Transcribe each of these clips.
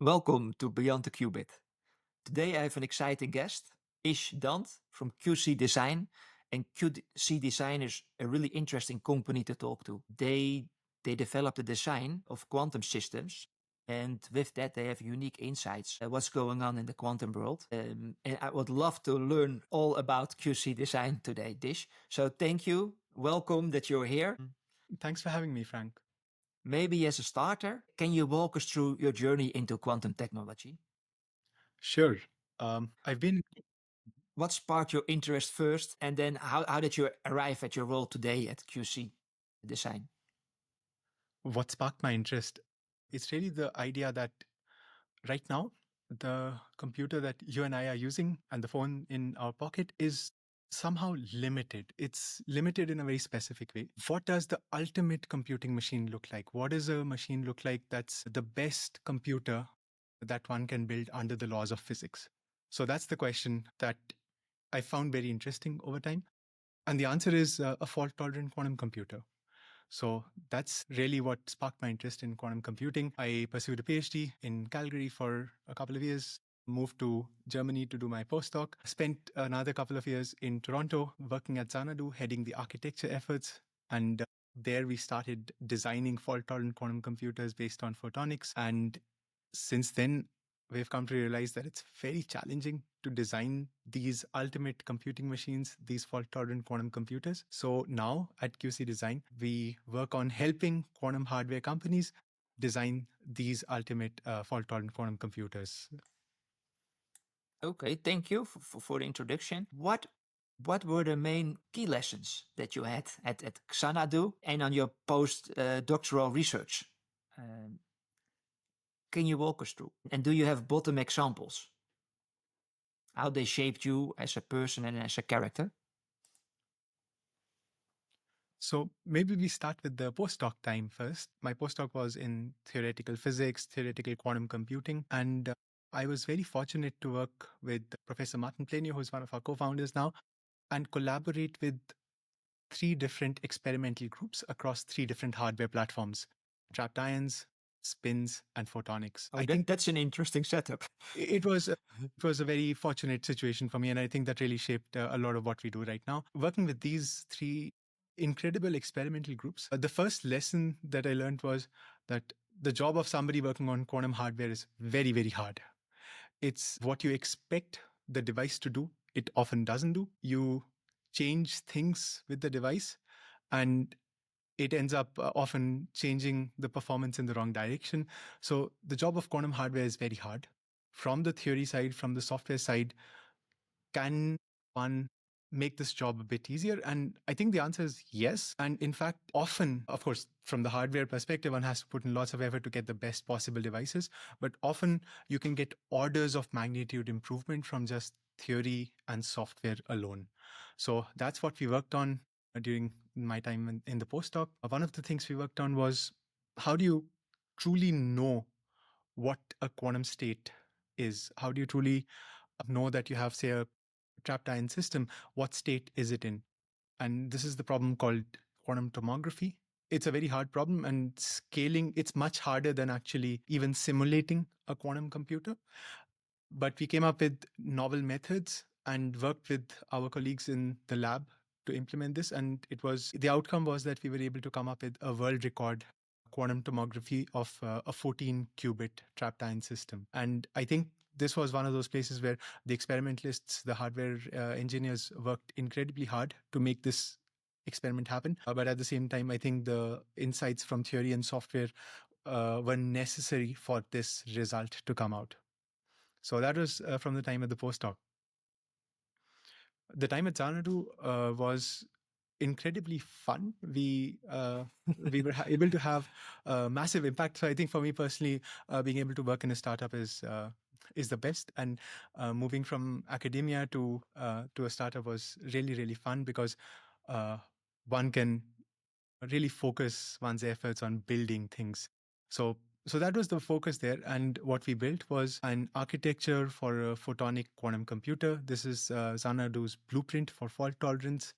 Welcome to Beyond the Qubit. Today I have an exciting guest, Ish Dhand from QC Design. And QC Design is a really interesting company to talk to. They develop the design of quantum systems. And with that, they have unique insights what's going on in the quantum world. And I would love to learn all about QC Design today, Dish. So thank you. Welcome that you're here. Thanks for having me, Frank. Maybe as a starter, can you walk us through your journey into quantum technology? Sure. I've been What sparked your interest first, and then how did you arrive at your role today at QC Design? what sparked my interest. It's really the idea that right now, the computer that you and I are using and the phone in our pocket is somehow limited. It's limited in a very specific way. What does the ultimate computing machine look like? What does a machine look like that's the best computer that one can build under the laws of physics? So that's the question that I found very interesting over time. And the answer is a fault-tolerant quantum computer. So that's really what sparked my interest in quantum computing. I pursued a PhD in Calgary for a couple of years, moved to Germany to do my postdoc, spent another couple of years in Toronto working at Xanadu, heading the architecture efforts. And there we started designing fault-tolerant quantum computers based on photonics. And since then, we've come to realize that it's very challenging to design these ultimate computing machines, these fault-tolerant quantum computers. So now at QC Design, we work on helping quantum hardware companies design these ultimate fault-tolerant quantum computers. Okay, thank you for the introduction. What were the main key lessons that you had at Xanadu and on your post-doctoral research? Can you walk us through? And do you have bottom examples? How they shaped you as a person and as a character? So maybe we start with the postdoc time first. My postdoc was in theoretical physics, theoretical quantum computing, and I was very fortunate to work with Professor Martin Plenio, who's one of our co-founders now, and collaborate with 3 different experimental groups across 3 different hardware platforms: trapped ions, spins, and photonics. I think that's an interesting setup. It was a very fortunate situation for me, and I think that really shaped a lot of what we do right now. Working with these 3 incredible experimental groups, the first lesson that I learned was that the job of somebody working on quantum hardware is very, very hard. It's what you expect the device to do, it often doesn't do. You change things with the device, and it ends up often changing the performance in the wrong direction. So the job of quantum hardware is very hard. From the theory side, from the software side, can one make this job a bit easier? And I think the answer is yes. And in fact, often, of course, from the hardware perspective, one has to put in lots of effort to get the best possible devices. But often you can get orders of magnitude improvement from just theory and software alone. So that's what we worked on during my time in the postdoc. One of the things we worked on was, how do you truly know what a quantum state is? How do you truly know that you have, say, a trapped ion system? What state is it in? And this is the problem called quantum tomography. It's a very hard problem, and scaling, it's much harder than actually even simulating a quantum computer. But we came up with novel methods and worked with our colleagues in the lab to implement this. And the outcome was that we were able to come up with a world record quantum tomography of a 14 qubit trapped ion system. And I think this was one of those places where the experimentalists, the hardware engineers worked incredibly hard to make this experiment happen. But at the same time, I think the insights from theory and software were necessary for this result to come out. So that was from the time at the postdoc. The time at Xanadu was incredibly fun. We were able to have a massive impact. So I think for me personally, being able to work in a startup is the best. And moving from academia to a startup was really, really fun, because one can really focus one's efforts on building things. So that was the focus there. And what we built was an architecture for a photonic quantum computer. This is Xanadu's blueprint for fault tolerance.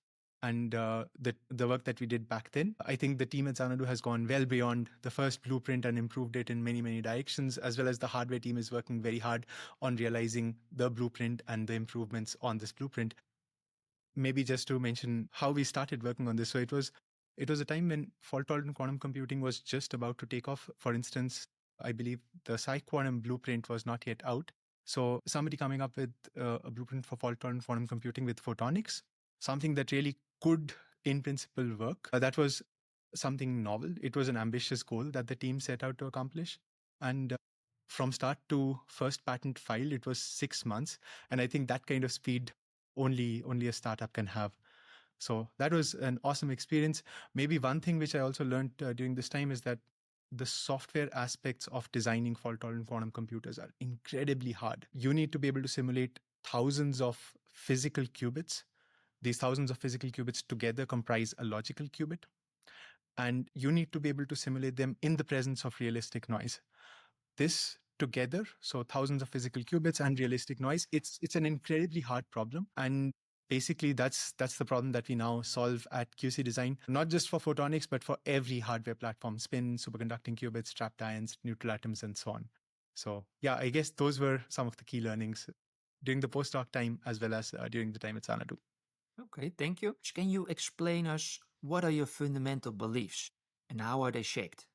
and the work that we did back then. I think the team at Xanadu has gone well beyond the first blueprint and improved it in many, many directions, as well as the hardware team is working very hard on realizing the blueprint and the improvements on this blueprint. Maybe just to mention how we started working on this. So it was a time when fault-tolerant quantum computing was just about to take off. For instance, I believe the PsiQuantum blueprint was not yet out. So somebody coming up with a blueprint for fault-tolerant quantum computing with photonics, something that really could, in principle, work. That was something novel. It was an ambitious goal that the team set out to accomplish. And from start to first patent filed, it was 6 months. And I think that kind of speed only a startup can have. So that was an awesome experience. Maybe one thing which I also learned during this time is that the software aspects of designing fault-tolerant quantum computers are incredibly hard. You need to be able to simulate thousands of physical qubits. These thousands of physical qubits together comprise a logical qubit. And you need to be able to simulate them in the presence of realistic noise. This together, so thousands of physical qubits and realistic noise, it's an incredibly hard problem. And basically, that's the problem that we now solve at QC Design, not just for photonics, but for every hardware platform: spin, superconducting qubits, trapped ions, neutral atoms, and so on. So yeah, I guess those were some of the key learnings during the postdoc time as well as during the time at Xanadu. Okay, thank you. Can you explain us what are your fundamental beliefs and how are they shaped?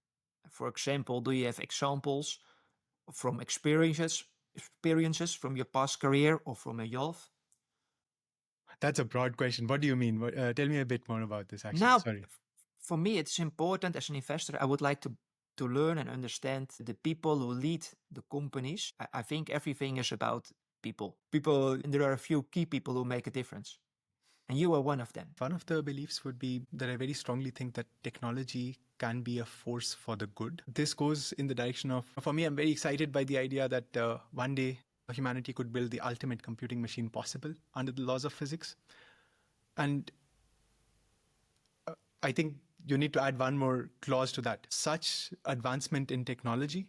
For example, do you have examples from experiences from your past career or from your youth? That's a broad question. What do you mean? Tell me a bit more about this, actually. Now, Sorry. For me, it's important as an investor. I would like to learn and understand the people who lead the companies. I think everything is about people. There are a few key people who make a difference. And you are one of them. One of the beliefs would be that I very strongly think that technology can be a force for the good. This goes in the direction of, for me, I'm very excited by the idea that one day humanity could build the ultimate computing machine possible under the laws of physics. And I think you need to add one more clause to that. Such advancement in technology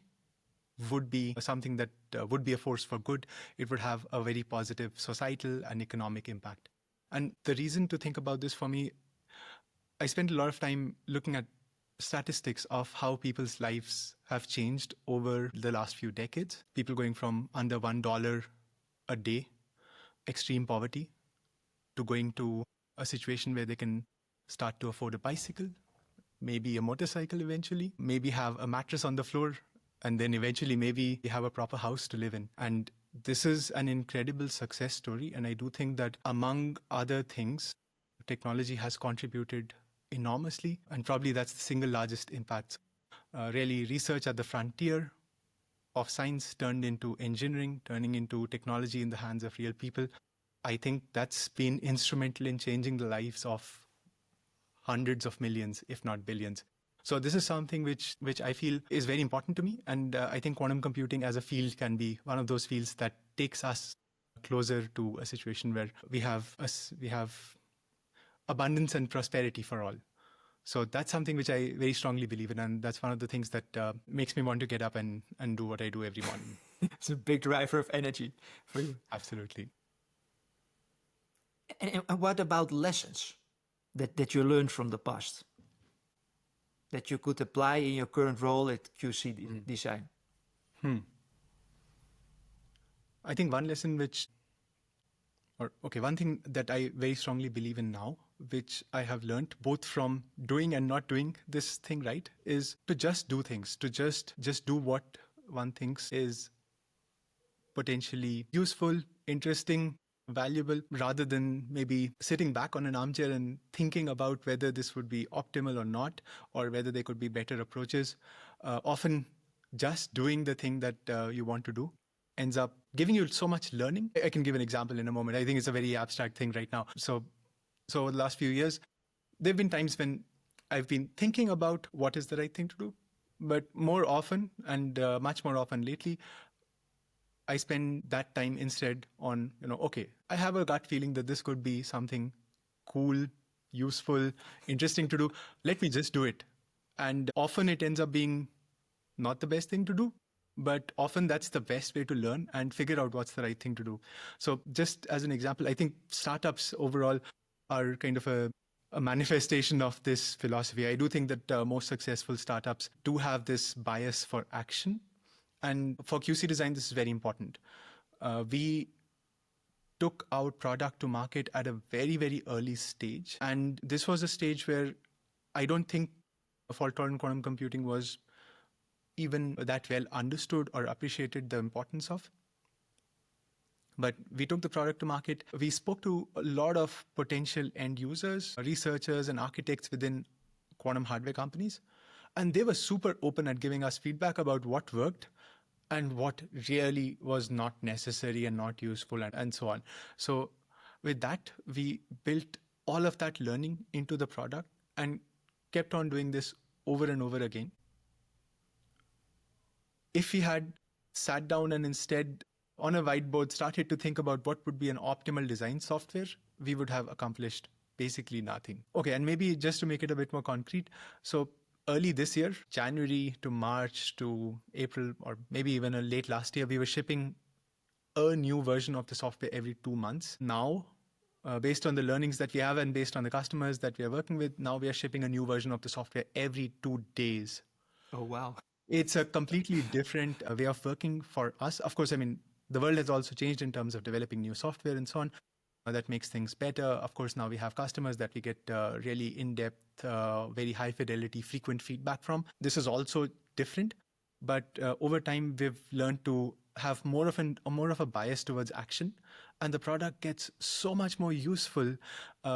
would be something that would be a force for good. It would have a very positive societal and economic impact. And the reason to think about this for me, I spent a lot of time looking at statistics of how people's lives have changed over the last few decades. People going from under $1 a day, extreme poverty, to going to a situation where they can start to afford a bicycle, maybe a motorcycle eventually, maybe have a mattress on the floor, and then eventually maybe have a proper house to live in. And this is an incredible success story. And I do think that among other things, technology has contributed enormously. And probably that's the single largest impact. Really, research at the frontier of science turned into engineering, turning into technology in the hands of real people. I think that's been instrumental in changing the lives of hundreds of millions, if not billions. So this is something which I feel is very important to me. And I think quantum computing as a field can be one of those fields that takes us closer to a situation where we have abundance and prosperity for all. So that's something which I very strongly believe in. And that's one of the things that makes me want to get up and do what I do every morning. It's a big driver of energy for you. Absolutely. And what about lessons that you learned from the past that you could apply in your current role at QC Design? I think one lesson one thing that I very strongly believe in now, which I have learned both from doing and not doing this thing right, is to just do things, to just do what one thinks is potentially useful, interesting, valuable, rather than maybe sitting back on an armchair and thinking about whether this would be optimal or not, or whether there could be better approaches. Often just doing the thing that you want to do ends up giving you so much learning. I can give an example in a moment. I think it's a very abstract thing right now. So over the last few years, there have been times when I've been thinking about what is the right thing to do, but more often and much more often lately, I spend that time instead on, okay, I have a gut feeling that this could be something cool, useful, interesting to do. Let me just do it. And often it ends up being not the best thing to do, but often that's the best way to learn and figure out what's the right thing to do. So just as an example, I think startups overall are kind of a a manifestation of this philosophy. I do think that most successful startups do have this bias for action. And for QC design, this is very important. We took our product to market at a very, very early stage. And this was a stage where I don't think fault-tolerant quantum computing was even that well understood or appreciated the importance of. But we took the product to market. We spoke to a lot of potential end users, researchers, and architects within quantum hardware companies. And they were super open at giving us feedback about what worked and what really was not necessary and not useful, and so on. So with that, we built all of that learning into the product and kept on doing this over and over again. If we had sat down and instead on a whiteboard started to think about what would be an optimal design software, we would have accomplished basically nothing. Okay, and maybe just to make it a bit more concrete, so early this year, January to March to April, or maybe even a late last year, we were shipping a new version of the software every 2 months. Now, based on the learnings that we have and based on the customers that we are working with, now we are shipping a new version of the software every 2 days. Oh, wow. It's a completely different way of working for us. Of course, I mean, the world has also changed in terms of developing new software and so on. That makes things better. Of course, now we have customers that we get really in-depth, very high fidelity, frequent feedback from. This is also different, but over time we've learned to have more of a bias towards action, and the product gets so much more useful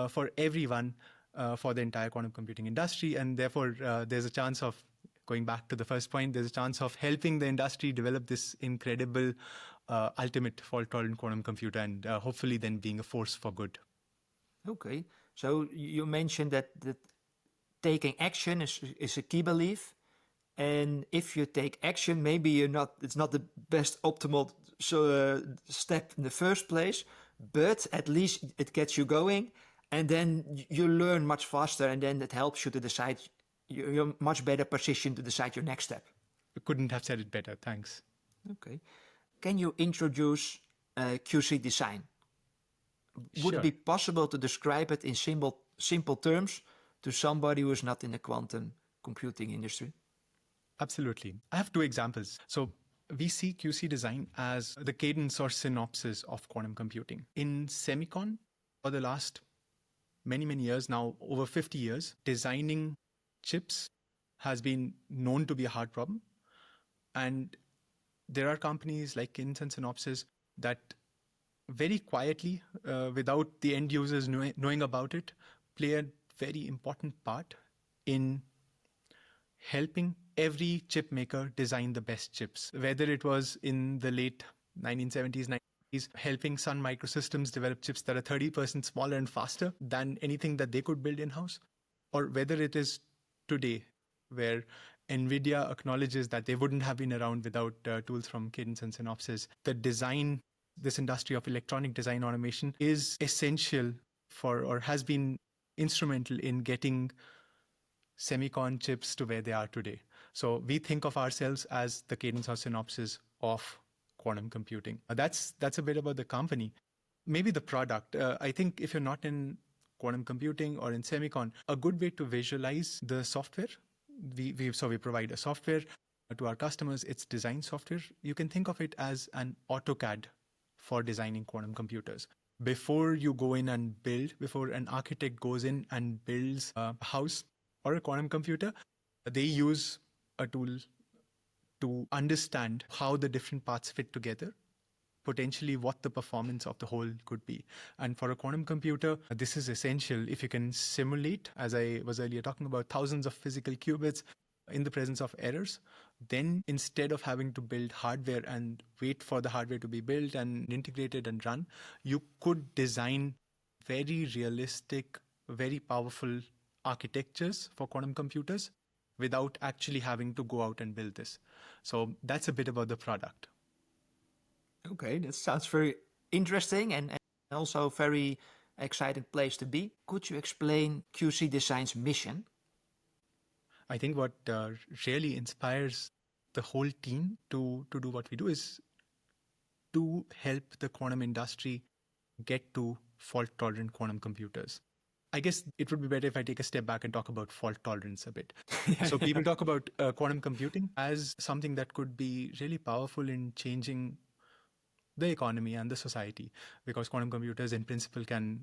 for everyone, for the entire quantum computing industry, and therefore there's a chance of, going back to the first point, there's a chance of helping the industry develop this incredible ultimate fault-tolerant quantum computer, and hopefully then being a force for good. Okay, so you mentioned that taking action is a key belief, and if you take action, maybe it's not the best optimal step in the first place, but at least it gets you going, and then you learn much faster, and then it helps you to decide. You're much better positioned to decide your next step. You couldn't have said it better. Thanks. Okay. Can you introduce QC design? Would it be possible to describe it in simple terms to somebody who is not in the quantum computing industry? Absolutely. I have 2 examples. So we see QC design as the cadence or synopsis of quantum computing. In semicon, for the last many, many years now, over 50 years, designing chips has been known to be a hard problem. And there are companies like Cadence and Synopsys that very quietly, without the end users knowing about it, play a very important part in helping every chip maker design the best chips. Whether it was in the late 1970s, 90s, helping Sun Microsystems develop chips that are 30% smaller and faster than anything that they could build in-house, or whether it is today, where NVIDIA acknowledges that they wouldn't have been around without tools from Cadence and Synopsys. This industry of electronic design automation is essential for, or has been instrumental in getting semicon chips to where they are today. So we think of ourselves as the Cadence or Synopsys of quantum computing. That's a bit about the company. Maybe the product. I think if you're not in quantum computing or in semicon, a good way to visualize the software, we provide a software to our customers. It's design software. You can think of it as an AutoCAD for designing quantum computers. Before you go in and build, before an architect goes in and builds a house or a quantum computer, they use a tool to understand how the different parts fit together, potentially what the performance of the whole could be. And for a quantum computer, this is essential. If you can simulate, as I was earlier talking about, thousands of physical qubits in the presence of errors, then instead of having to build hardware and wait for the hardware to be built and integrated and run, you could design very realistic, very powerful architectures for quantum computers without actually having to go out and build this. So that's a bit about the product. Okay, that sounds very interesting and also a very exciting place to be. Could you explain QC Design's mission? I think what really inspires the whole team to do what we do is to help the quantum industry get to fault-tolerant quantum computers. I guess it would be better if I take a step back and talk about fault tolerance a bit. Yeah, So people yeah. talk about quantum computing as something that could be really powerful in changing the economy and the society, because quantum computers in principle can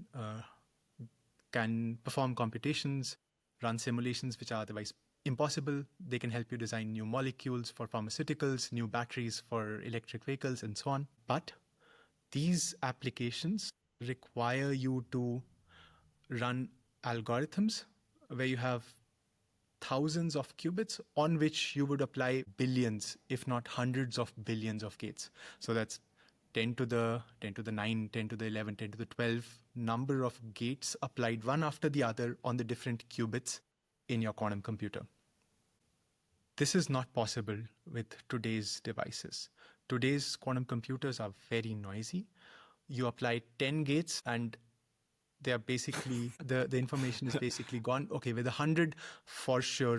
perform computations, run simulations which are otherwise impossible. They can help you design new molecules for pharmaceuticals, new batteries for electric vehicles, and so on. But these applications require you to run algorithms where you have thousands of qubits on which you would apply billions, if not hundreds of billions of gates. So that's 10 to the 9, 10 to the 11, 10 to the 12 number of gates applied one after the other on the different qubits in your quantum computer. This is not possible with today's devices. Today's quantum computers are very noisy. You apply 10 gates and they are basically, the information is basically gone. Okay, with 100, for sure,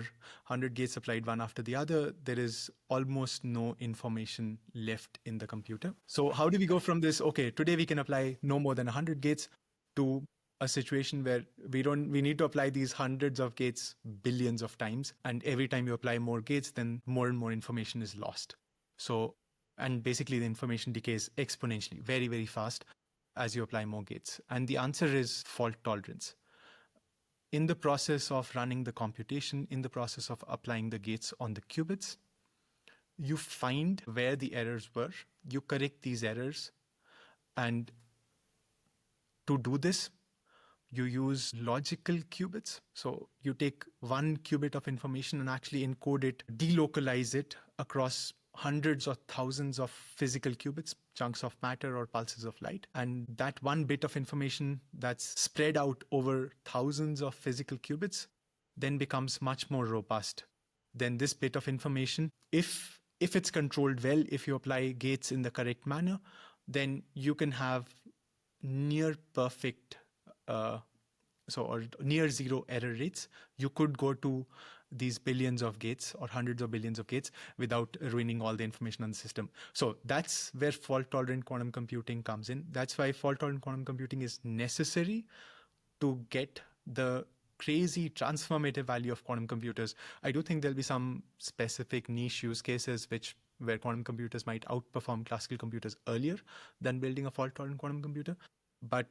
100 gates applied one after the other, there is almost no information left in the computer. So how do we go from this, okay, today we can apply no more than 100 gates, to a situation where we need to apply these hundreds of gates billions of times, and every time you apply more gates, then more and more information is lost. So, and basically the information decays exponentially, very, very fast as you apply more gates. And the answer is fault tolerance. In the process of running the computation, in the process of applying the gates on the qubits, you find where the errors were, you correct these errors, and to do this, you use logical qubits. So you take one qubit of information and actually encode it, delocalize it across hundreds or thousands of physical qubits, chunks of matter or pulses of light. And that one bit of information that's spread out over thousands of physical qubits then becomes much more robust than this bit of information. If it's controlled well, if you apply gates in the correct manner, then you can have near perfect or near zero error rates. You could go to these billions of gates or hundreds of billions of gates without ruining all the information on the system. So that's where fault-tolerant quantum computing comes in. That's why fault-tolerant quantum computing is necessary to get the crazy transformative value of quantum computers. I do think there'll be some specific niche use cases where quantum computers might outperform classical computers earlier than building a fault-tolerant quantum computer. But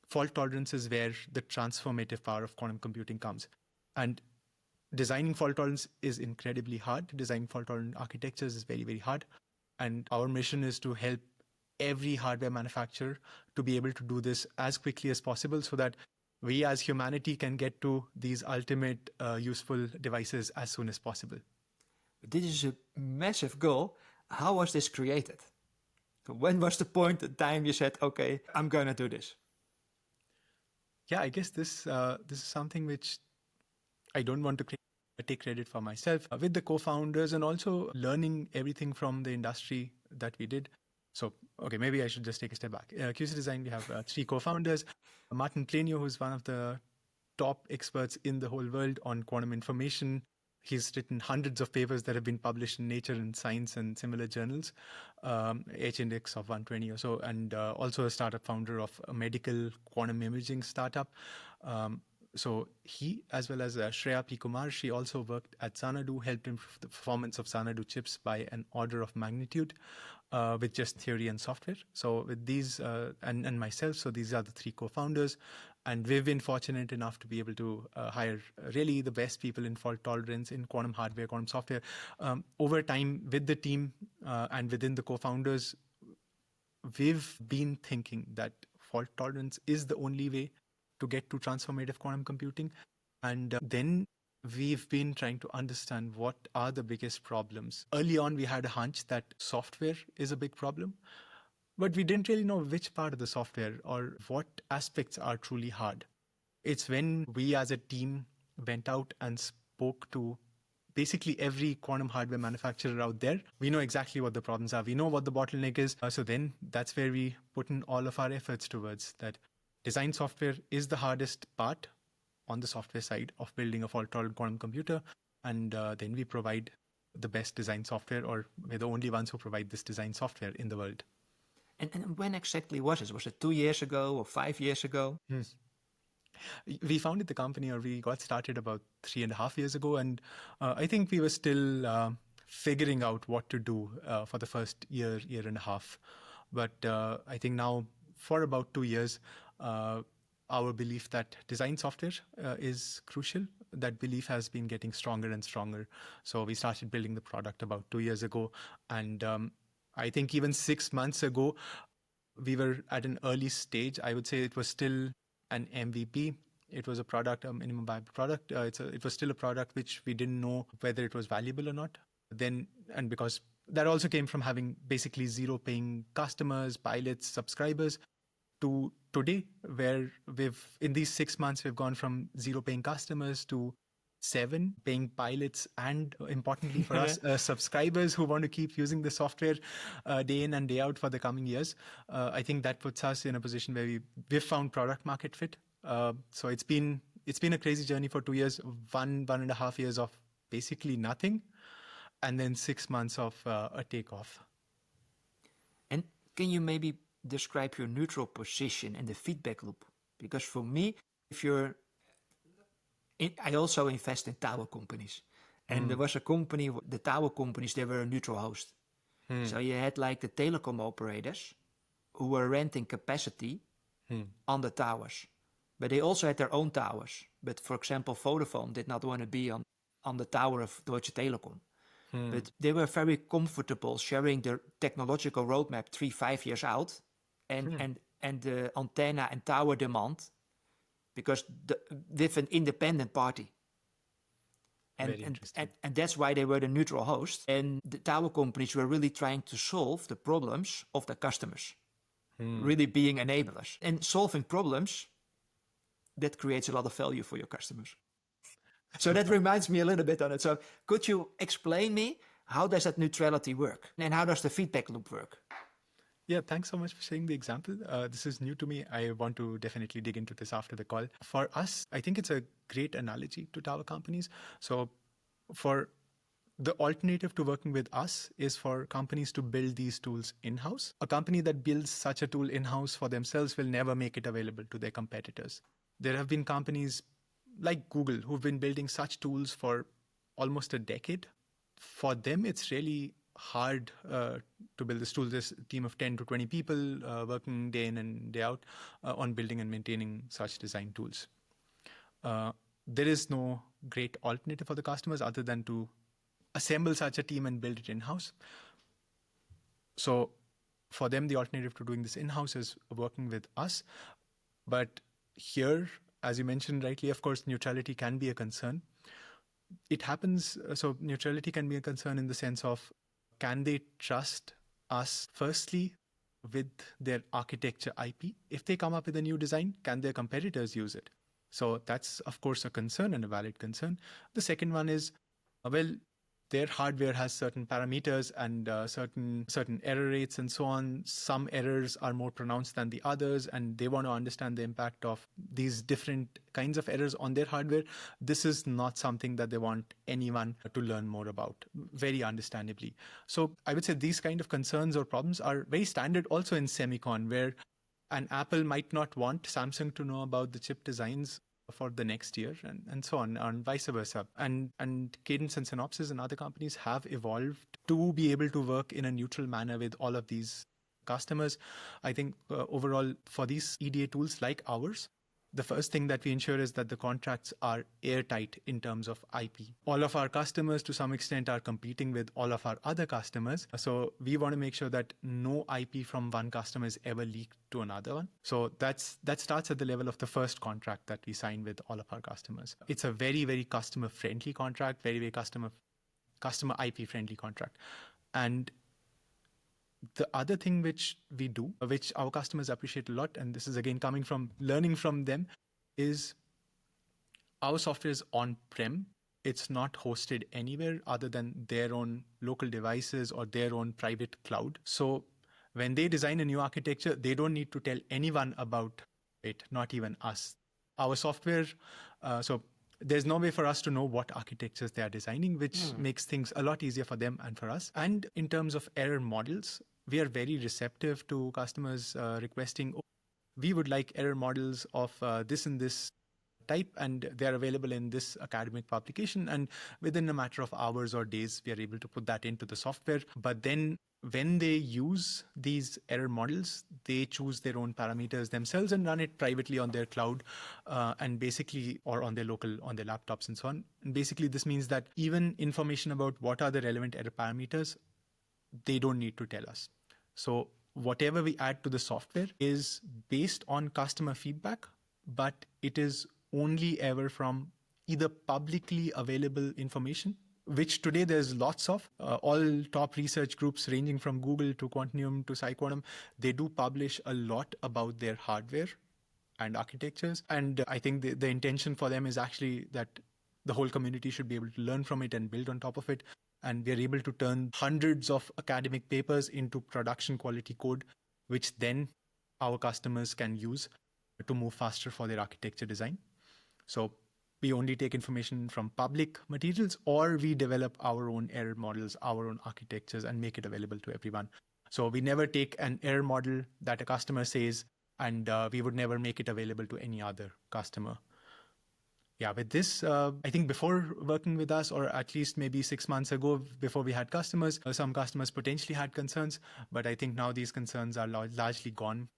fault tolerance is where the transformative power of quantum computing comes. And designing fault tolerance is incredibly hard. Designing fault tolerant architectures is very, very hard. And our mission is to help every hardware manufacturer to be able to do this as quickly as possible so that we as humanity can get to these ultimate useful devices as soon as possible. This is a massive goal. How was this created? When was the point, the time you said, okay, I'm going to do this? Yeah, I guess this is something which I don't want to take credit for myself. With the co-founders and also learning everything from the industry that we did. So, okay, maybe I should just take a step back. QC Design, we have 3 co-founders. Martin Planio, who's one of the top experts in the whole world on quantum information. He's written hundreds of papers that have been published in Nature and Science and similar journals, H-index of 120 or so, and also a startup founder of a medical quantum imaging startup. So he, as well as Shreya P. Kumar, she also worked at Xanadu, helped improve the performance of Xanadu chips by an order of magnitude with just theory and software. So with these, and myself, so these are the 3 co-founders. And we've been fortunate enough to be able to hire really the best people in fault tolerance, in quantum hardware, quantum software. Over time, with the team and within the co-founders, we've been thinking that fault tolerance is the only way to get to transformative quantum computing. And then we've been trying to understand what are the biggest problems. Early on, we had a hunch that software is a big problem. But we didn't really know which part of the software or what aspects are truly hard. It's when we as a team went out and spoke to basically every quantum hardware manufacturer out there. We know exactly what the problems are. We know what the bottleneck is. So then that's where we put in all of our efforts towards that. Design software is the hardest part on the software side of building a fault-tolerant quantum computer. And then we provide the best design software, or we're the only ones who provide this design software in the world. And when exactly was it? Was it 2 years ago or 5 years ago? We founded the company, or we got started about 3.5 years ago, and I think we were still figuring out what to do for the first year and a half. But I think now, for about 2 years, our belief that design software is crucial, that belief has been getting stronger and stronger. So we started building the product about 2 years ago, and I think even 6 months ago, we were at an early stage. I would say it was still an MVP. It was a product, a minimum viable product. It was still a product which we didn't know whether it was valuable or not. Then, and because that also came from having basically zero paying customers, pilots, subscribers, to today, where in these 6 months, we've gone from zero paying customers to 7 paying pilots, and importantly for us, subscribers who want to keep using the software day in and day out for the coming years. I think that puts us in a position where we've found product market fit. So it's been a crazy journey for 2 years, 1.5 years of basically nothing, and then 6 months of a takeoff. And can you maybe describe your neutral position and the feedback loop? Because for me, I also invest in tower companies. And there was a company, the tower companies, they were a neutral host. So you had like the telecom operators who were renting capacity on the towers. But they also had their own towers. But for example, Vodafone did not want to be on the tower of Deutsche Telekom. But they were very comfortable sharing their technological roadmap 3-5 years out and the antenna and tower demand, because with an independent party. And that's why they were the neutral host. And the tower companies were really trying to solve the problems of the customers, really being enablers. And solving problems, that creates a lot of value for your customers. So that reminds me a little bit on it. So could you explain me, how does that neutrality work? And how does the feedback loop work? Yeah, thanks so much for sharing the example. This is new to me. I want to definitely dig into this after the call. For us, I think it's a great analogy to tower companies. So for the alternative to working with us is for companies to build these tools in-house. A company that builds such a tool in-house for themselves will never make it available to their competitors. There have been companies like Google who've been building such tools for almost a decade. For them, it's really hard to build this tool. There's a team of 10 to 20 people working day in and day out on building and maintaining such design tools. There is no great alternative for the customers other than to assemble such a team and build it in-house. So for them, the alternative to doing this in-house is working with us. But here, as you mentioned rightly, of course, neutrality can be a concern. It happens, so neutrality can be a concern in the sense of, can they trust us firstly with their architecture IP? If they come up with a new design, can their competitors use it? So that's, of course, a concern and a valid concern. The second one is, well, their hardware has certain parameters and certain error rates and so on. Some errors are more pronounced than the others, and they want to understand the impact of these different kinds of errors on their hardware. This is not something that they want anyone to learn more about, very understandably. So I would say these kind of concerns or problems are very standard also in semicon, where an Apple might not want Samsung to know about the chip designs for the next year, and so on, and vice versa. And Cadence and Synopsys and other companies have evolved to be able to work in a neutral manner with all of these customers. I think overall, for these EDA tools like ours, the first thing that we ensure is that the contracts are airtight in terms of IP. All of our customers, to some extent, are competing with all of our other customers. So we want to make sure that no IP from one customer is ever leaked to another one. So that starts at the level of the first contract that we sign with all of our customers. It's a very, very customer-friendly contract, very, very customer IP-friendly contract. And the other thing which we do, which our customers appreciate a lot, and this is again coming from learning from them, is our software is on-prem. It's not hosted anywhere other than their own local devices or their own private cloud. So when they design a new architecture, they don't need to tell anyone about it, not even us. Our software, so there's no way for us to know what architectures they are designing, which makes things a lot easier for them and for us. And in terms of error models, we are very receptive to customers requesting, we would like error models of this and this type, and they're available in this academic publication. And within a matter of hours or days, we are able to put that into the software. But then when they use these error models, they choose their own parameters themselves and run it privately on their cloud, and basically, or on their laptops and so on. And basically, this means that even information about what are the relevant error parameters, they don't need to tell us. So whatever we add to the software is based on customer feedback, but it is only ever from either publicly available information, which today there's lots of. All top research groups ranging from Google to Quantium to PsyQuantum, they do publish a lot about their hardware and architectures. And I think the intention for them is actually that the whole community should be able to learn from it and build on top of it. And we are able to turn hundreds of academic papers into production quality code, which then our customers can use to move faster for their architecture design. So we only take information from public materials, or we develop our own error models, our own architectures, and make it available to everyone. So we never take an error model that a customer says, and we would never make it available to any other customer. Yeah, with this, I think before working with us, or at least maybe 6 months ago, before we had customers, some customers potentially had concerns, but I think now these concerns are largely gone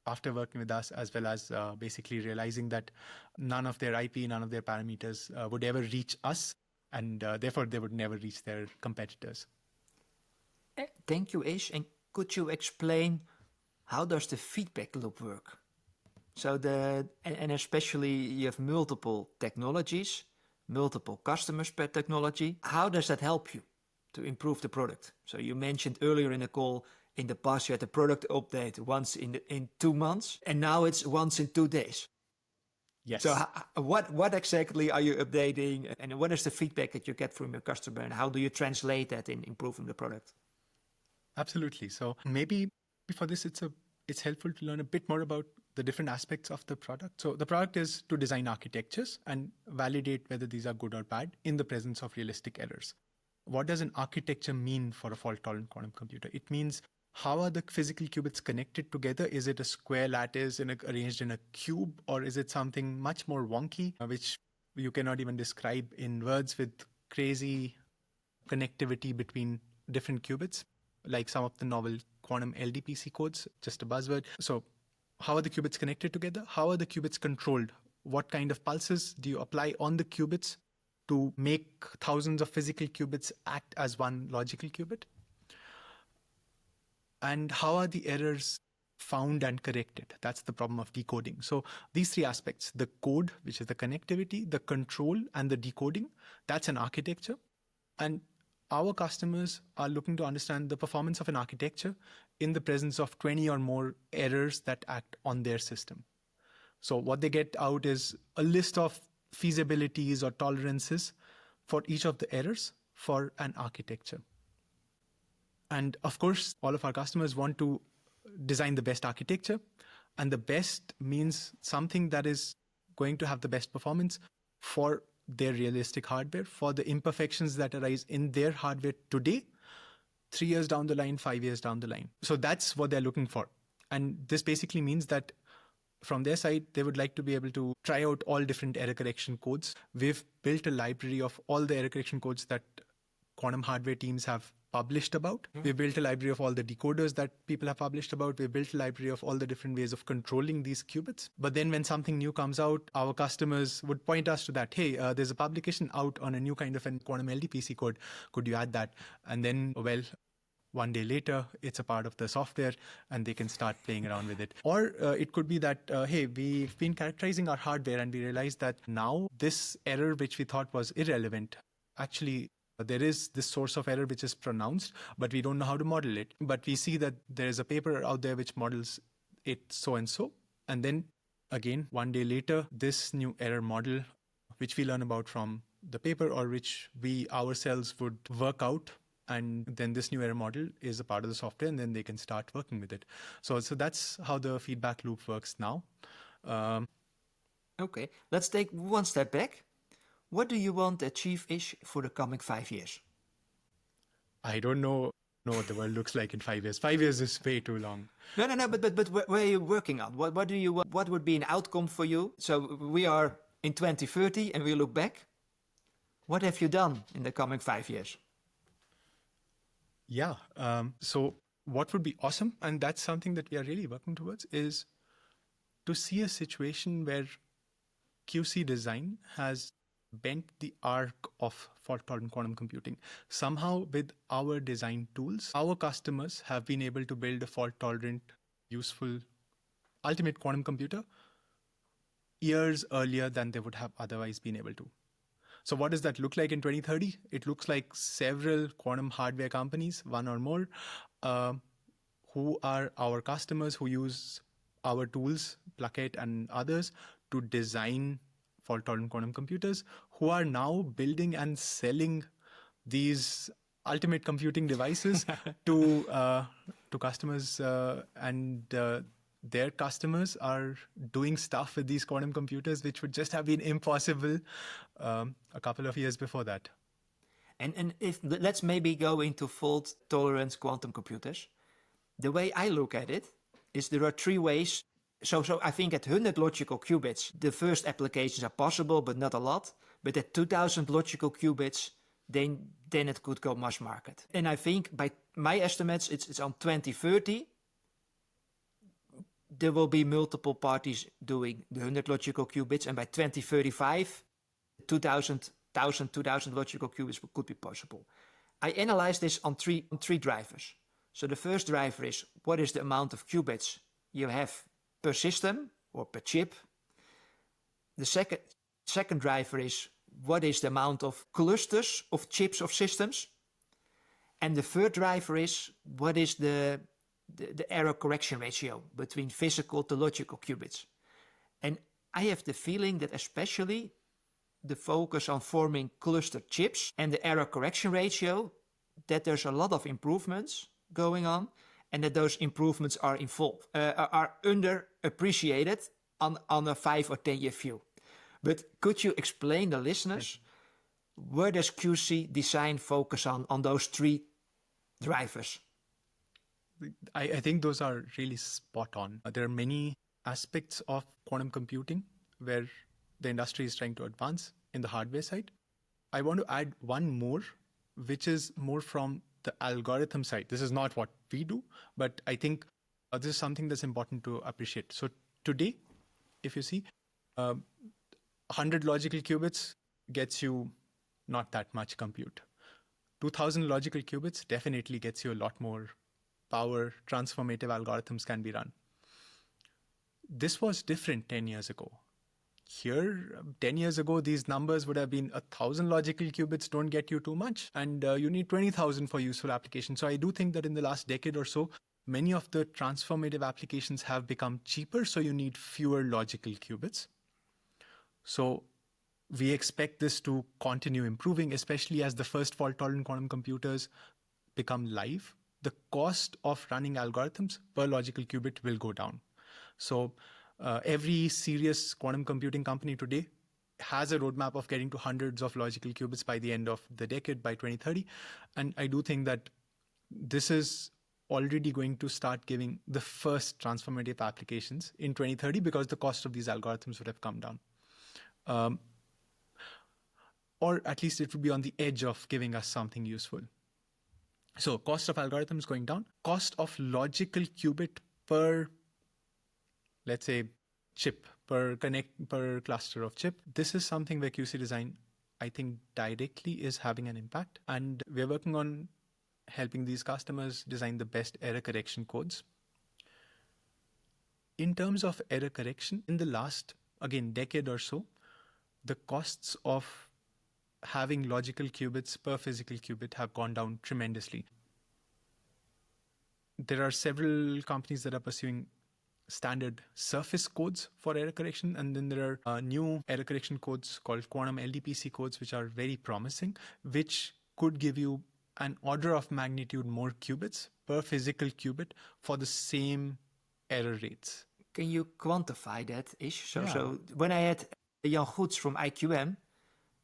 after working with us, as well as basically realizing that none of their IP, none of their parameters would ever reach us, and therefore they would never reach their competitors. Thank you, Ish. And could you explain how does the feedback loop work? So and especially you have multiple technologies, multiple customers per technology. How does that help you to improve the product? So you mentioned earlier in the call, in the past you had a product update once in 2 months, and now it's once in 2 days. Yes. So what exactly are you updating, and what is the feedback that you get from your customer, and how do you translate that in improving the product? Absolutely. So maybe before this, it's helpful to learn a bit more about the different aspects of the product. So the product is to design architectures and validate whether these are good or bad in the presence of realistic errors. What does an architecture mean for a fault-tolerant quantum computer? It means, how are the physical qubits connected together? Is it a square lattice arranged in a cube, or is it something much more wonky, which you cannot even describe in words, with crazy connectivity between different qubits, like some of the novel quantum LDPC codes, just a buzzword. So how are the qubits connected together? How are the qubits controlled? What kind of pulses do you apply on the qubits to make thousands of physical qubits act as one logical qubit? And how are the errors found and corrected? That's the problem of decoding. So these three aspects, the code, which is the connectivity, the control, and the decoding, that's an architecture. And our customers are looking to understand the performance of an architecture in the presence of 20 or more errors that act on their system. So what they get out is a list of feasibilities or tolerances for each of the errors for an architecture. And of course, all of our customers want to design the best architecture, and the best means something that is going to have the best performance for their realistic hardware, for the imperfections that arise in their hardware today, 3 years down the line, 5 years down the line. So that's what they're looking for. And this basically means that from their side, they would like to be able to try out all different error correction codes. We've built a library of all the error correction codes that quantum hardware teams have published about. We built a library of all the decoders that people have published about. We built a library of all the different ways of controlling these qubits. But then when something new comes out, our customers would point us to that. Hey, there's a publication out on a new kind of a quantum LDPC code. Could you add that? And then, well, one day later, it's a part of the software and they can start playing around with it. Or it could be that, hey, we've been characterizing our hardware and we realized that now this error, which we thought was irrelevant, actually there is this source of error which is pronounced, but we don't know how to model it. But we see that there is a paper out there which models it so and so. And then again, one day later, this new error model, which we learn about from the paper or which we ourselves would work out, and then this new error model is a part of the software, and then they can start working with it. So that's how the feedback loop works now. Okay, let's take one step back. What do you want to achieve, Ish, for the coming 5 years? I don't know what the world looks like in 5 years. 5 years is way too long. No, but where are you working on? What do you want? What would be an outcome for you? So we are in 2030 and we look back, what have you done in the coming 5 years? Yeah. So what would be awesome, and that's something that we are really working towards, is to see a situation where QC design has bent the arc of fault-tolerant quantum computing. Somehow with our design tools, our customers have been able to build a fault-tolerant, useful, ultimate quantum computer years earlier than they would have otherwise been able to. So what does that look like in 2030? It looks like several quantum hardware companies, one or more, who are our customers, who use our tools, Placket and others, to design fault-tolerant quantum computers, who are now building and selling these ultimate computing devices to customers, and their customers are doing stuff with these quantum computers which would just have been impossible a couple of years before that. And if let's maybe go into fault-tolerant quantum computers. The way I look at it is there are three ways. So I think at 100 logical qubits, the first applications are possible, but not a lot. But at 2000 logical qubits, then it could go mass market. And I think by my estimates, it's on 2030, there will be multiple parties doing the 100 logical qubits. And by 2035, 2000 logical qubits could be possible. I analyzed this on three drivers. So the first driver is what is the amount of qubits you have per system or per chip. The second driver is what is the amount of clusters of chips of systems. And the third driver is what is the error correction ratio between physical to logical qubits. And I have the feeling that especially the focus on forming clustered chips and the error correction ratio, that there's a lot of improvements going on, and that those improvements are are underappreciated on a 5 or 10 year view. But could you explain the listeners, where does QC design focus on those three drivers? I think those are really spot on. There are many aspects of quantum computing where the industry is trying to advance in the hardware side. I want to add one more, which is more from the algorithm side. This is not what we do, but I think this is something that's important to appreciate. So today, if you see, 100 logical qubits gets you not that much compute. 2000 logical qubits definitely gets you a lot more power. Transformative algorithms can be run. This was different 10 years ago. Here, 10 years ago, these numbers would have been 1,000 logical qubits don't get you too much, and you need 20,000 for useful applications. So I do think that in the last decade or so, many of the transformative applications have become cheaper, so you need fewer logical qubits. So we expect this to continue improving, especially as the first fault-tolerant quantum computers become live. The cost of running algorithms per logical qubit will go down. So every serious quantum computing company today has a roadmap of getting to hundreds of logical qubits by the end of the decade, by 2030. And I do think that this is already going to start giving the first transformative applications in 2030 because the cost of these algorithms would have come down. Or at least it would be on the edge of giving us something useful. So cost of algorithms going down, cost of logical qubit per, let's say, chip, per cluster of chip. This is something where QC design, I think, directly is having an impact. And we're working on helping these customers design the best error correction codes. In terms of error correction, in the last, again, decade or so, the costs of having logical qubits per physical qubit have gone down tremendously. There are several companies that are pursuing standard surface codes for error correction, and then there are new error correction codes called quantum LDPC codes, which are very promising, which could give you an order of magnitude more qubits per physical qubit for the same error rates. Can you quantify that, Ish? So when I had Jan Goets from IQM,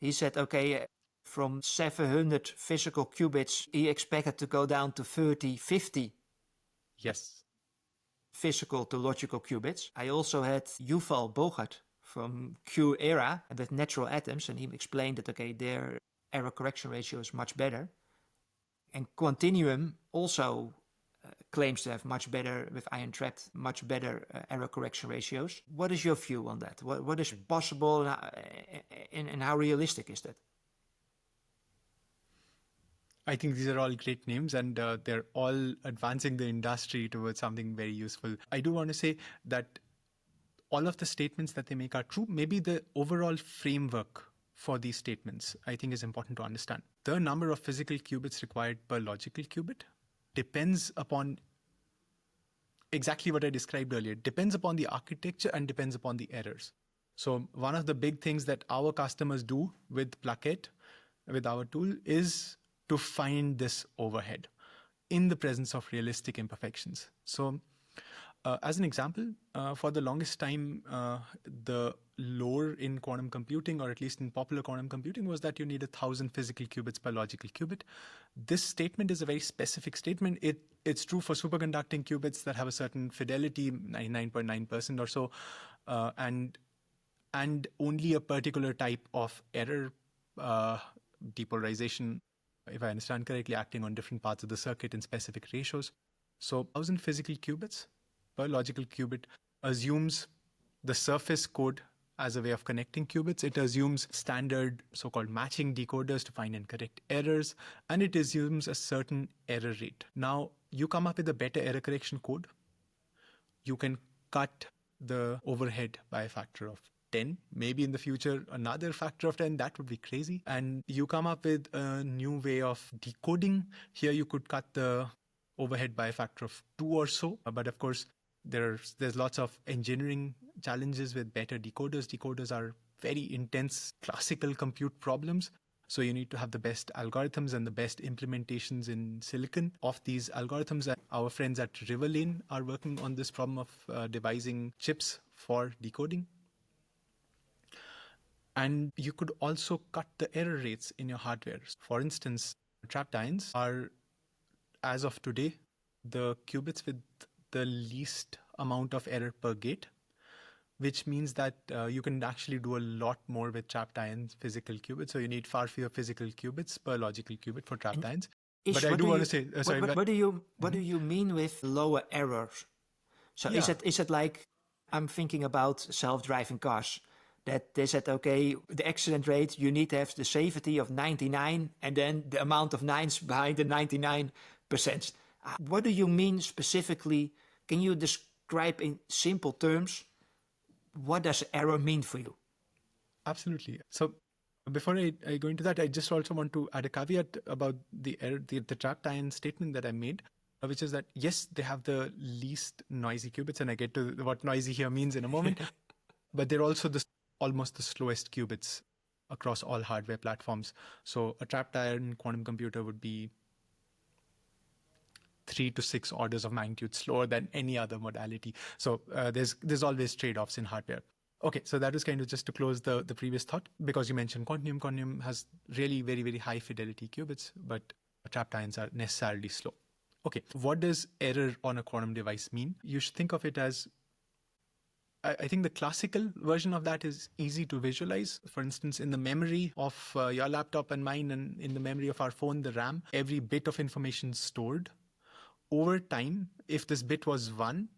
he said, okay, from 700 physical qubits, he expected to go down to 30, 50. Yes. Physical to logical qubits. I also had Yuval Bogart from Q era with natural atoms, and he explained that, okay, their error correction ratio is much better. And Quantinuum also claims to have much better, with ion trapped, much better error correction ratios. What is your view on that? What is possible, and how realistic is that? I think these are all great names, and they're all advancing the industry towards something very useful. I do want to say that all of the statements that they make are true. Maybe the overall framework for these statements, I think, is important to understand. The number of physical qubits required per logical qubit depends upon exactly what I described earlier. It depends upon the architecture and depends upon the errors. So one of the big things that our customers do with Plaquette, with our tool, is to find this overhead in the presence of realistic imperfections. So as an example, for the longest time, the lore in quantum computing, or at least in popular quantum computing, was that you need 1,000 physical qubits per logical qubit. This statement is a very specific statement. It's true for superconducting qubits that have a certain fidelity, 99.9% or so, and only a particular type of error depolarization, if I understand correctly, acting on different parts of the circuit in specific ratios. So 1,000 physical qubits per logical qubit assumes the surface code as a way of connecting qubits. It assumes standard so-called matching decoders to find and correct errors, and it assumes a certain error rate. Now, you come up with a better error correction code. You can cut the overhead by a factor of 10, maybe in the future another factor of 10. That would be crazy. And you come up with a new way of decoding. Here you could cut the overhead by a factor of 2 or so. But of course, there's lots of engineering challenges with better decoders. Decoders are very intense classical compute problems. So you need to have the best algorithms and the best implementations in silicon of these algorithms. Our friends at Riverlane are working on this problem of devising chips for decoding. And you could also cut the error rates in your hardware. For instance, trapped ions are, as of today, the qubits with the least amount of error per gate, which means that you can actually do a lot more with trapped ions physical qubits. So you need far fewer physical qubits per logical qubit for trapped ions. Ish, but I do want to say, sorry. What do you mean with lower errors? So Yeah. is it like, I'm thinking about self-driving cars, that they said, okay, the accident rate, you need to have the safety of 99 and then the amount of nines behind the 99%. What do you mean specifically? Can you describe in simple terms, what does error mean for you? Absolutely. So before I go into that, I just also want to add a caveat about the error, the trapped ion statement that I made, which is that, yes, they have the least noisy qubits, and I get to what noisy here means in a moment, but they're also almost the slowest qubits across all hardware platforms. So a trapped ion quantum computer would be 3 to 6 orders of magnitude slower than any other modality. So there's always trade-offs in hardware. Okay, so that was kind of just to close the previous thought, because you mentioned Quantinuum. Quantinuum has really very, very high fidelity qubits, but trapped ions are necessarily slow. Okay, what does error on a quantum device mean? You should think of it as, I think the classical version of that is easy to visualize. For instance, in the memory of your laptop and mine, and in the memory of our phone, the RAM, every bit of information stored. Over time, if this bit was 1,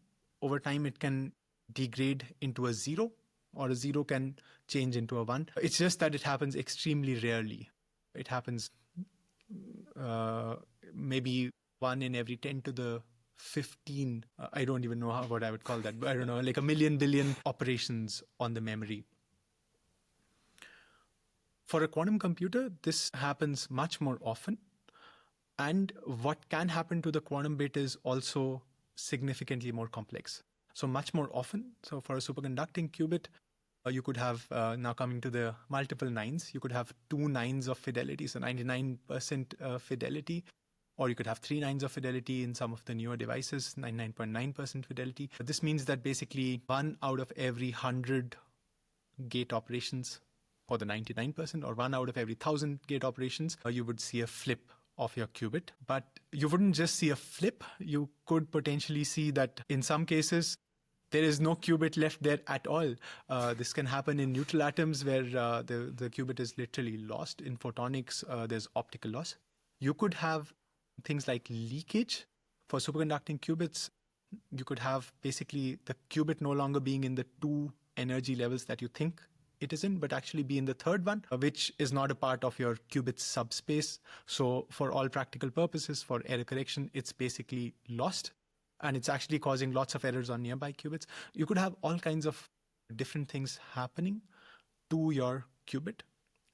over time it can degrade into a 0, or a 0 can change into a 1. It's just that it happens extremely rarely. It happens maybe 1 in every 10 to the 15. I don't even know what I would call that, but I don't know, like a million billion operations on the memory. For a quantum computer, this happens much more often. And what can happen to the quantum bit is also significantly more complex. So much more often. So for a superconducting qubit, you could have, now coming to the multiple nines, you could have 2 nines of fidelity, so 99% fidelity, or you could have 3 nines of fidelity in some of the newer devices, 99.9% fidelity. But this means that basically 1 out of every 100 gate operations for the 99%, or 1 out of every 1,000 gate operations, you would see a flip of your qubit. But you wouldn't just see a flip. You could potentially see that in some cases, there is no qubit left there at all. This can happen in neutral atoms where the qubit is literally lost. In photonics, there's optical loss. You could have things like leakage. For superconducting qubits, you could have basically the qubit no longer being in the two energy levels that you think it is in, but actually be in the third one, which is not a part of your qubit subspace. So for all practical purposes, for error correction, it's basically lost. And it's actually causing lots of errors on nearby qubits. You could have all kinds of different things happening to your qubit.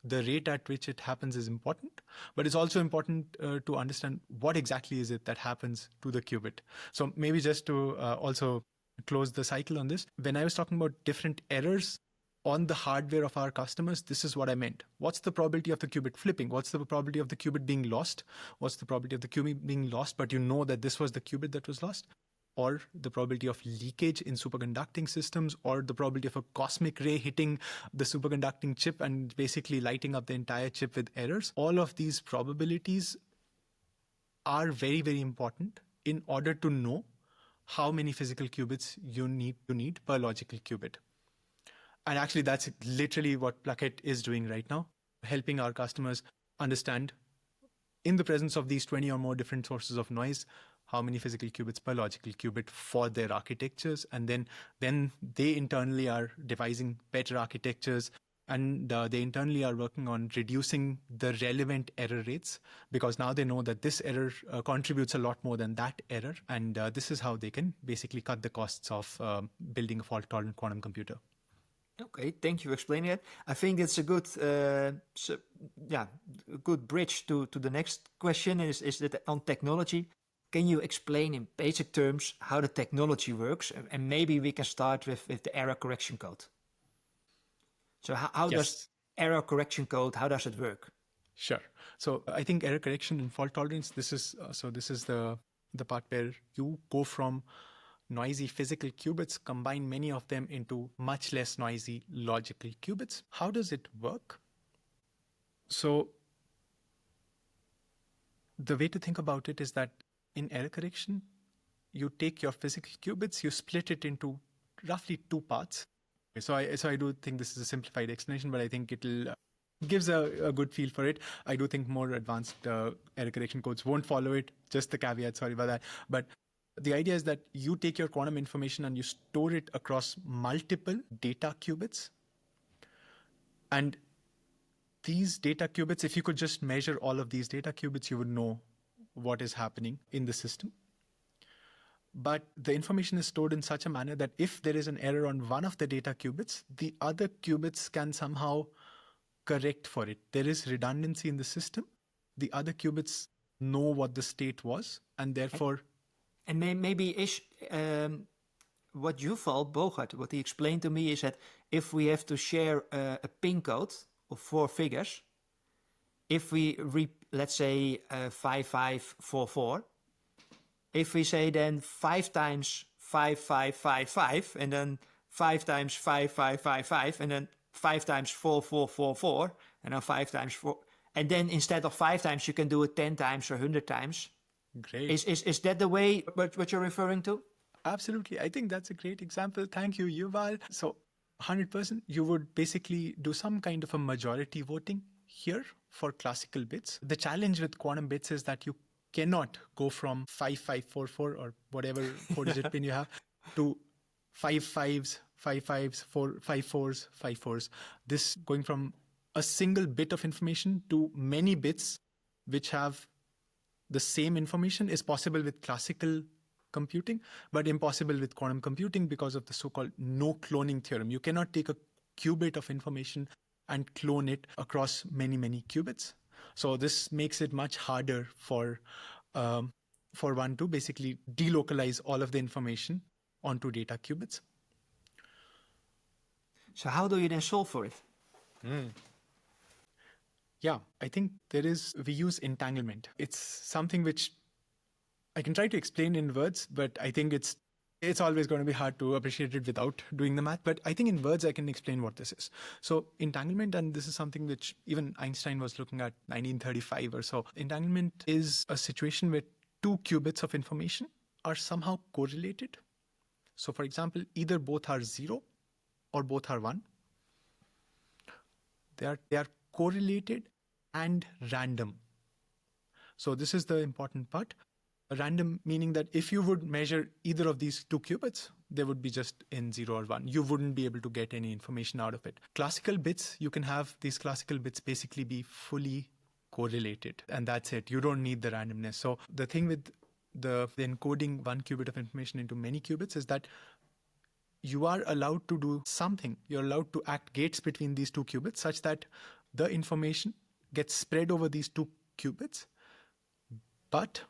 The rate at which it happens is important, but it's also important to understand what exactly is it that happens to the qubit. So maybe just to also close the cycle on this, when I was talking about different errors on the hardware of our customers, this is what I meant. What's the probability of the qubit flipping? What's the probability of the qubit being lost? What's the probability of the qubit being lost, but you know that this was the qubit that was lost? Or the probability of leakage in superconducting systems, or the probability of a cosmic ray hitting the superconducting chip and basically lighting up the entire chip with errors. All of these probabilities are very, very important in order to know how many physical qubits you need per logical qubit. And actually, that's literally what Plaquette is doing right now, helping our customers understand, in the presence of these 20 or more different sources of noise, how many physical qubits per logical qubit for their architectures. And then they internally are devising better architectures, and they internally are working on reducing the relevant error rates, because now they know that this error contributes a lot more than that error. And this is how they can basically cut the costs of building a fault-tolerant quantum computer. Okay, thank you for explaining it. I think it's a good, good bridge to the next question. Is that on technology? Can you explain in basic terms how the technology works? And maybe we can start with the error correction code. So how does error correction code, how does it work? Sure. So I think error correction and fault tolerance, this is the part where you go from noisy physical qubits, combine many of them into much less noisy logical qubits. How does it work? So the way to think about it is that in error correction, you take your physical qubits, you split it into roughly two parts. So I do think this is a simplified explanation, but I think it'll gives a good feel for it. I do think more advanced error correction codes won't follow it. Just the caveat, sorry about that. But the idea is that you take your quantum information and you store it across multiple data qubits. And these data qubits, if you could just measure all of these data qubits, you would know what is happening in the system. But the information is stored in such a manner that if there is an error on one of the data qubits, the other qubits can somehow correct for it. There is redundancy in the system. The other qubits know what the state was, and therefore... And maybe Ish, what Yuval Bogart, what he explained to me is that if we have to share a PIN code of 4 figures, if we, let's say 5544, if we say then 5 times 5555, and then 5 times 5555, and then 5 times 4444, and then 5 times 4, and then instead of 5 times, you can do it 10 times or 100 times. Great. Is that the way what you're referring to? Absolutely. I think that's a great example. Thank you, Yuval. So 100%, you would basically do some kind of a majority voting here for classical bits. The challenge with quantum bits is that you cannot go from 5544 or whatever 4-digit pin you have to 5 5s, 5 5s, 4 5 4s, 5 4s. This going from a single bit of information to many bits which have the same information is possible with classical computing, but impossible with quantum computing because of the so-called no cloning theorem. You cannot take a qubit of information and clone it across many, many qubits. So this makes it much harder for one to basically delocalize all of the information onto data qubits. So how do you then solve for it? Yeah, I think we use entanglement. It's something which I can try to explain in words, but I think it's always going to be hard to appreciate it without doing the math. But I think in words, I can explain what this is. So entanglement, and this is something which even Einstein was looking at 1935 or so. Entanglement is a situation where 2 qubits of information are somehow correlated. So for example, either both are 0 or both are 1. They are correlated and random. So this is the important part. Random meaning that if you would measure either of these two qubits, they would be just in 0 or 1. You wouldn't be able to get any information out of it. Classical bits, you can have these classical bits basically be fully correlated, and that's it. You don't need the randomness. So the thing with the encoding one qubit of information into many qubits is that you are allowed to do something. You're allowed to act gates between these two qubits such that the information gets spread over these two qubits. But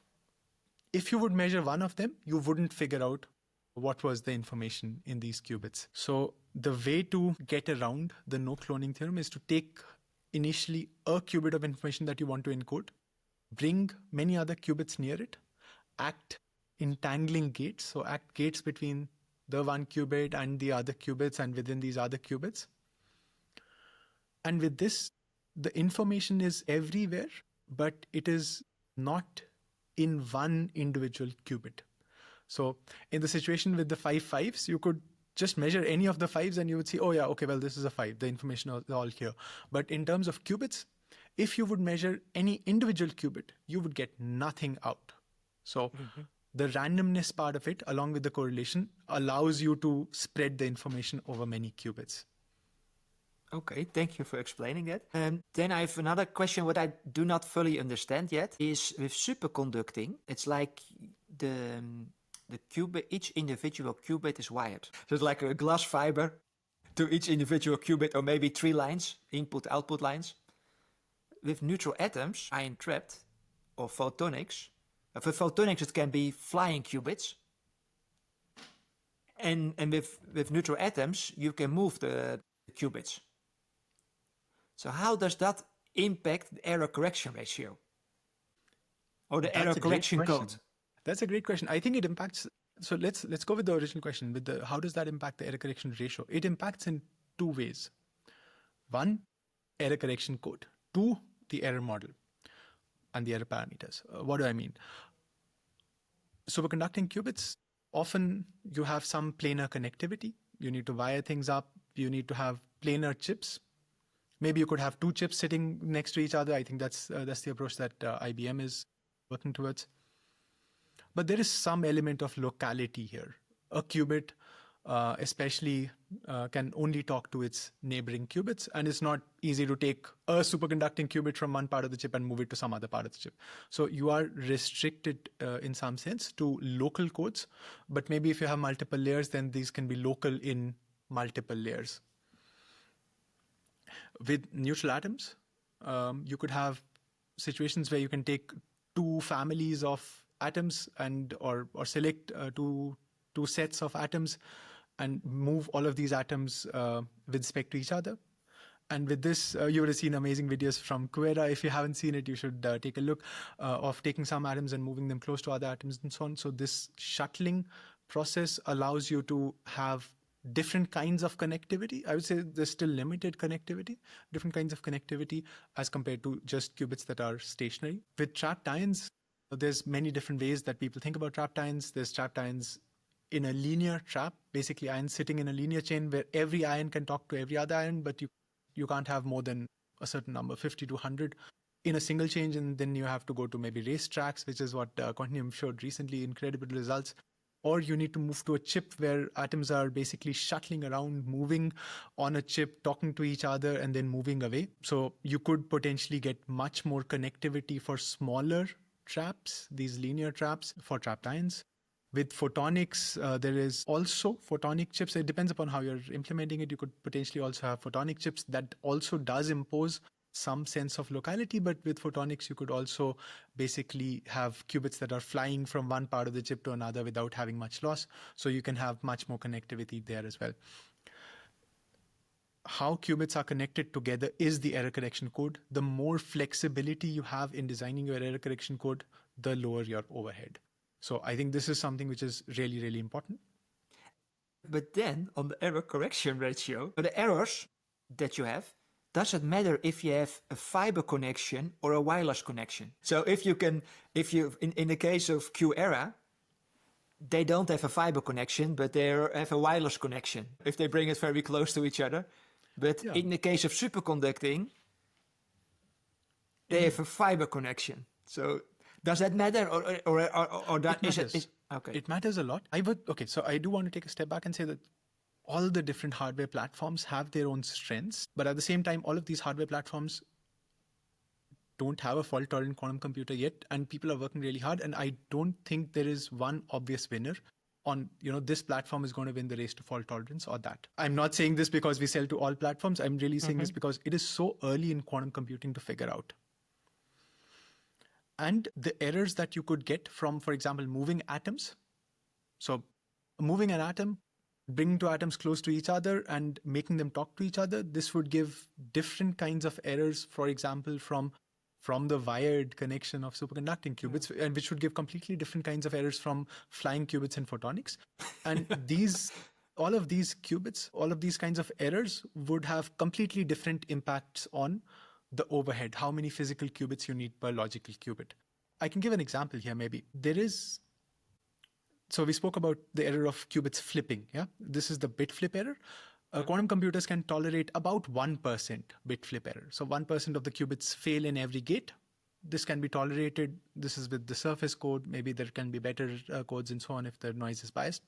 if you would measure one of them, you wouldn't figure out what was the information in these qubits. So the way to get around the no cloning theorem is to take initially a qubit of information that you want to encode, bring many other qubits near it, act entangling gates, so act gates between the one qubit and the other qubits and within these other qubits. And with this, the information is everywhere, but it is not in one individual qubit. So in the situation with the 5 fives, you could just measure any of the fives and you would see, oh yeah, okay, well, this is a 5. The information is all here. But in terms of qubits, if you would measure any individual qubit, you would get nothing out. So the randomness part of it, along with the correlation, allows you to spread the information over many qubits. Okay, thank you for explaining that. Then I have another question. What I do not fully understand yet is with superconducting, it's like the qubit, each individual qubit is wired. So it's like a glass fiber to each individual qubit, or maybe 3 lines, input-output lines. With neutral atoms, ion trapped, or photonics, for photonics it can be flying qubits. And with neutral atoms, you can move the qubits. So how does that impact the error correction ratio? Or the error correction code? That's a great question. I think it impacts. So let's go with the original question. With the how does that impact the error correction ratio? It impacts in 2 ways. 1, error correction code. 2, the error model and the error parameters. What do I mean? Superconducting qubits, often you have some planar connectivity. You need to wire things up. You need to have planar chips. Maybe you could have 2 chips sitting next to each other. I think that's the approach that IBM is working towards. But there is some element of locality here. A qubit especially can only talk to its neighboring qubits, and it's not easy to take a superconducting qubit from one part of the chip and move it to some other part of the chip. So you are restricted in some sense to local codes, but maybe if you have multiple layers, then these can be local in multiple layers. With neutral atoms, you could have situations where you can take 2 families of atoms and or select two sets of atoms and move all of these atoms with respect to each other. And with this, you would have seen amazing videos from Quera. If you haven't seen it, you should take a look of taking some atoms and moving them close to other atoms and so on. So this shuttling process allows you to have different kinds of connectivity. I would say there's still limited connectivity, different kinds of connectivity as compared to just qubits that are stationary. With trapped ions, there's many different ways that people think about trapped ions. There's trapped ions in a linear trap, basically ions sitting in a linear chain where every ion can talk to every other ion, but you can't have more than a certain number, 50 to 100 in a single chain, and then you have to go to maybe racetracks, which is what Quantium showed recently, incredible results. Or you need to move to a chip where atoms are basically shuttling around, moving on a chip, talking to each other, and then moving away. So you could potentially get much more connectivity for smaller traps, these linear traps for trapped ions. With photonics, there is also photonic chips. It depends upon how you're implementing it. You could potentially also have photonic chips that also does impose some sense of locality, but with photonics, you could also basically have qubits that are flying from one part of the chip to another without having much loss. So you can have much more connectivity there as well. How qubits are connected together is the error correction code. The more flexibility you have in designing your error correction code, the lower your overhead. So I think this is something which is really, really important. But then on the error correction ratio, the errors that you have, does it matter if you have a fiber connection or a wireless connection? So if you in the case of Q-era, they don't have a fiber connection, but they have a wireless connection if they bring it very close to each other. But in the case of superconducting, they have a fiber connection. So does that matter, or that it matters. Okay? It matters a lot. So I do want to take a step back and say that all the different hardware platforms have their own strengths, but at the same time, all of these hardware platforms don't have a fault-tolerant quantum computer yet, and people are working really hard. And I don't think there is one obvious winner on, this platform is going to win the race to fault tolerance or that. I'm not saying this because we sell to all platforms. I'm really saying this because it is so early in quantum computing to figure out. And the errors that you could get from, for example, moving atoms. So moving an atom, bringing two atoms close to each other and making them talk to each other, this would give different kinds of errors, for example, from the wired connection of superconducting qubits, and which would give completely different kinds of errors from flying qubits and photonics. And all of these qubits, all of these kinds of errors would have completely different impacts on the overhead, how many physical qubits you need per logical qubit. I can give an example here, maybe. So we spoke about the error of qubits flipping. Yeah, this is the bit flip error. Quantum computers can tolerate about 1% bit flip error. So 1% of the qubits fail in every gate. This can be tolerated. This is with the surface code. Maybe there can be better codes and so on if the noise is biased.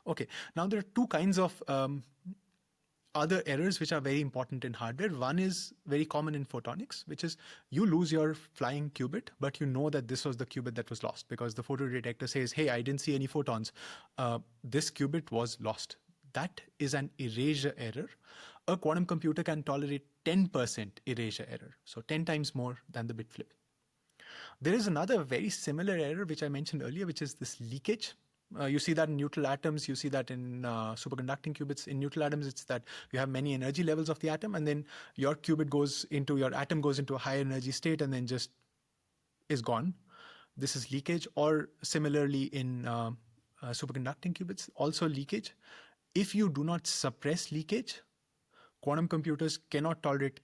Okay, now there are two kinds of other errors which are very important in hardware. One is very common in photonics, which is you lose your flying qubit, but you know that this was the qubit that was lost because the photodetector says, hey, I didn't see any photons. This qubit was lost. That is an erasure error. A quantum computer can tolerate 10% erasure error, so 10 times more than the bit flip. There is another very similar error which I mentioned earlier, which is this leakage. You see that in neutral atoms, you see that in superconducting qubits. In neutral atoms, it's that you have many energy levels of the atom, and then your atom goes into a higher energy state and then just is gone. This is leakage. Or similarly in superconducting qubits, also leakage. If you do not suppress leakage, quantum computers cannot tolerate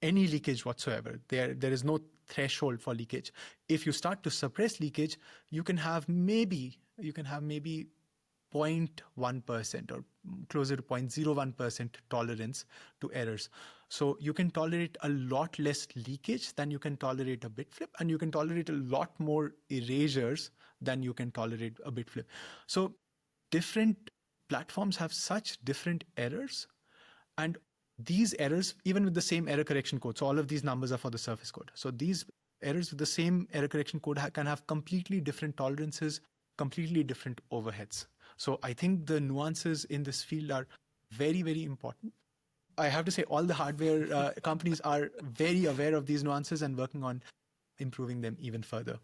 any leakage whatsoever. There is no threshold for leakage. If you start to suppress leakage, you can have maybe 0.1% or closer to 0.01% tolerance to errors. So you can tolerate a lot less leakage than you can tolerate a bit flip, and you can tolerate a lot more erasures than you can tolerate a bit flip. So different platforms have such different errors, and these errors, even with the same error correction code, so all of these numbers are for the surface code. So these errors with the same error correction code can have completely different tolerances, completely different overheads. So I think the nuances in this field are very, very important. I have to say all the hardware companies are very aware of these nuances and working on improving them even further.